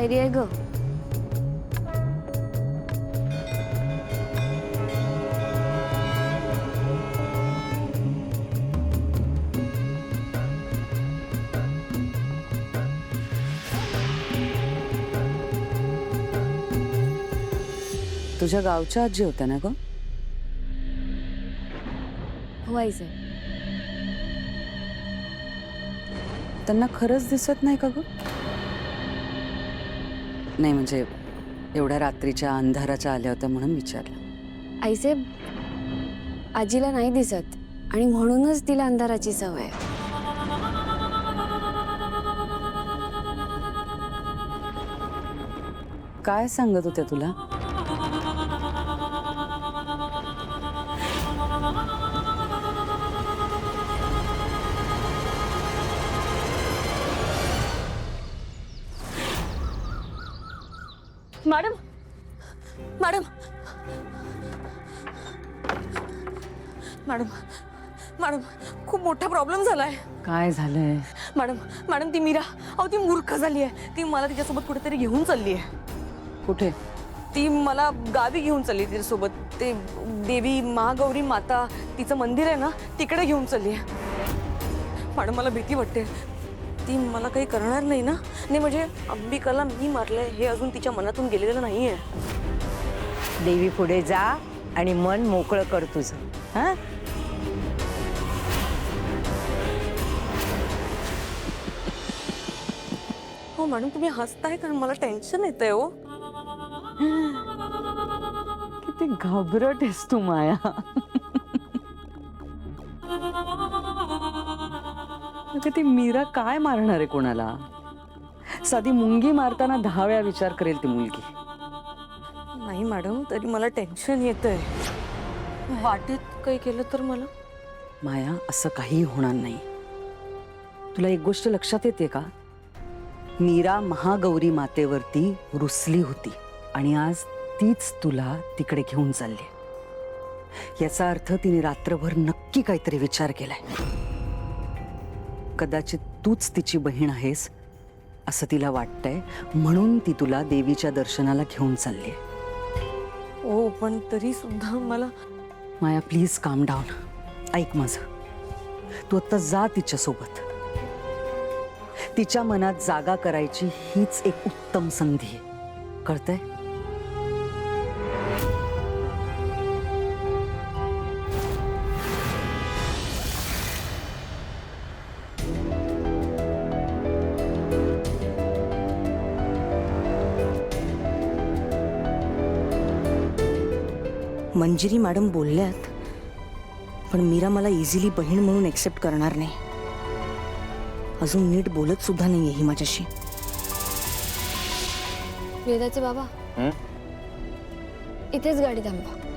पायरी आहे ग. तुझ्या गावच्या आजी होत्या ना ग? व्हायचंय. त्यांना खरंच दिसत नाही का ग? नाही म्हणजे एवढ्या रात्रीच्या अंधाराच्या आल्या होत्या म्हणून विचारलं. आईसाहेब, आजीला नाही दिसत आणि म्हणूनच तिला अंधाराची सवय आहे. काय सांगत होत्या तुला? मॅडम मॅडम मॅडम मॅडम खूप मोठा प्रॉब्लेम झालाय. काय झालंय? मॅडम मॅडम ती मीरा, अहो ती मूर्ख झाली आहे. ती मला तिच्यासोबत कुठेतरी घेऊन चालली आहे. कुठे? ती मला गावी घेऊन चालली तिच्यासोबत. ते देवी महागौरी माता तिचं मंदिर आहे ना, तिकडे घेऊन चालली आहे. मॅडम मला भीती वाटते. ती मला काही करणार नाही ना? नाही म्हणजे अंबिकाला मी मारलंय हे अजून तिच्या मनातून गेलेलं नाहीये. देवी पुढे जा आणि मन मोकळं कर तुझं. हां, हो मॅडम, तुम्ही हसताय कारण मला टेन्शन येतंय. हो किती घाबरट आहेस तू माया. अगं ती मीरा काय मारणार आहे कोणाला? साधी मुंगी मारताना 10 वेळा विचार करेल ती मुलगी. नाही मॅडम, तरी मला टेन्शन येतंय. वाटेत काही केलं तर मला? माया, असं काही होणार नाही. तुला एक गोष्ट लक्षात येते का? मीरा महागौरी मातेवरती रुसली होती आणि आज तीच तुला तिकडे घेऊन चालली. याचा अर्थ तिने रात्रभर नक्की काहीतरी विचार केलाय. कदाचित तूच तिची बहीण आहेस असं तिला वाटतंय, म्हणून ती तुला देवीच्या दर्शनाला घेऊन चालली. हो पण तरी सुद्धा मला. माया प्लीज काम डाऊन. ऐक माझं, तू आता जा तिच्यासोबत. तिच्या मनात जागा करायची हीच एक उत्तम संधी आहे, कळतंय? मंजिरी मॅडम बोलल्यात, पण मीरा मला इझिली बहीण म्हणून एक्सेप्ट करणार नाही. अजून नीट बोलत सुद्धा नाहीये ही माझ्याशी. वेदाचे बाबा, इथेच गाडी थांबवा.